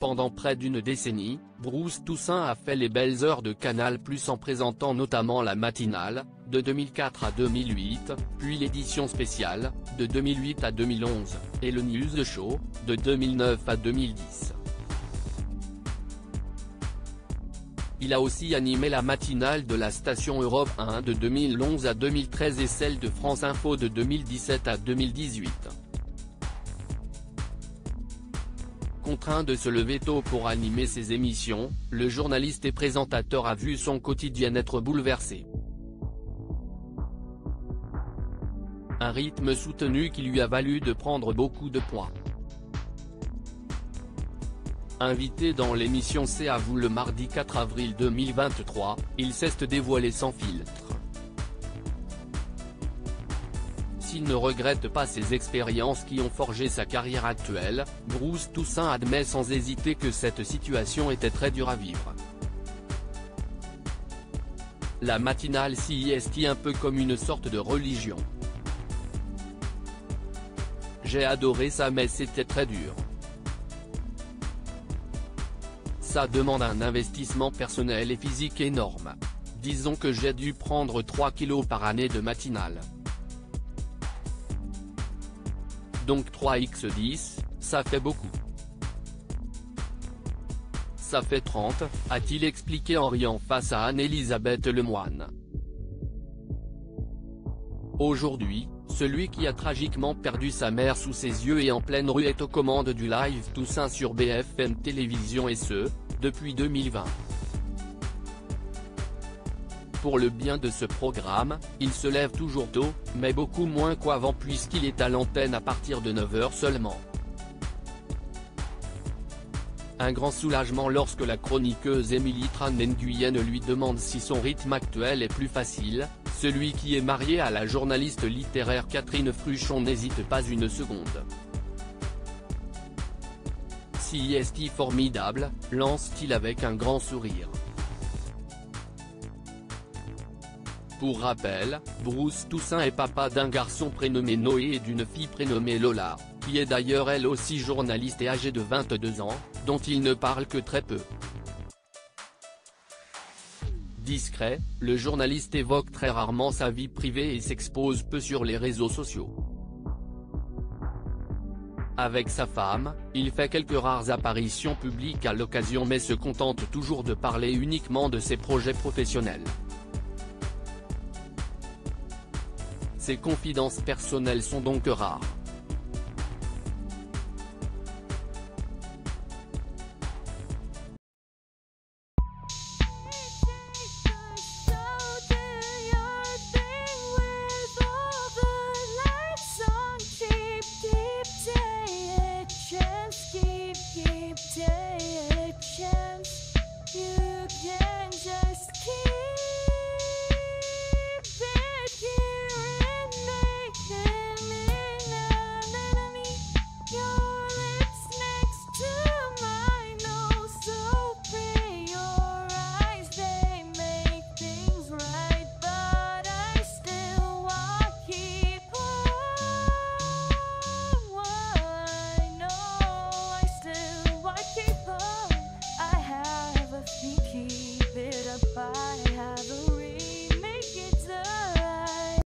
pendant près d'une décennie, Bruce Toussaint a fait les belles heures de Canal+ en présentant notamment la matinale, de 2004 à 2008, puis l'édition spéciale, de 2008 à 2011, et le News Show, de 2009 à 2010. Il a aussi animé la matinale de la station Europe 1 de 2011 à 2013 et celle de France Info de 2017 à 2018. Contraint de se lever tôt pour animer ses émissions, le journaliste et présentateur a vu son quotidien être bouleversé. Un rythme soutenu qui lui a valu de prendre beaucoup de poids. Invité dans l'émission C'est à vous le mardi 4 avril 2023, il s'est dévoilé sans filtre. S'il ne regrette pas ces expériences qui ont forgé sa carrière actuelle, Bruce Toussaint admet sans hésiter que cette situation était très dure à vivre. La matinale CIST un peu comme une sorte de religion. J'ai adoré ça mais c'était très dur. Ça demande un investissement personnel et physique énorme. Disons que j'ai dû prendre 3 kilos par année de matinale. Donc 3x10, ça fait beaucoup. Ça fait 30, a-t-il expliqué en riant face à Anne-Elisabeth Lemoine. Aujourd'hui, celui qui a tragiquement perdu sa mère sous ses yeux et en pleine rue est aux commandes du live Toussaint sur BFM Télévision et ce, depuis 2020. Pour le bien de ce programme, il se lève toujours tôt, mais beaucoup moins qu'avant puisqu'il est à l'antenne à partir de 9h seulement. Un grand soulagement lorsque la chroniqueuse Émilie Tran-Nguyen lui demande si son rythme actuel est plus facile, celui qui est marié à la journaliste littéraire Catherine Fruchon n'hésite pas une seconde. CIST formidable, lance-t-il avec un grand sourire. Pour rappel, Bruce Toussaint est papa d'un garçon prénommé Noé et d'une fille prénommée Lola, qui est d'ailleurs elle aussi journaliste et âgée de 22 ans, dont il ne parle que très peu. Discret, le journaliste évoque très rarement sa vie privée et s'expose peu sur les réseaux sociaux. Avec sa femme, il fait quelques rares apparitions publiques à l'occasion mais se contente toujours de parler uniquement de ses projets professionnels. Ses confidences personnelles sont donc rares.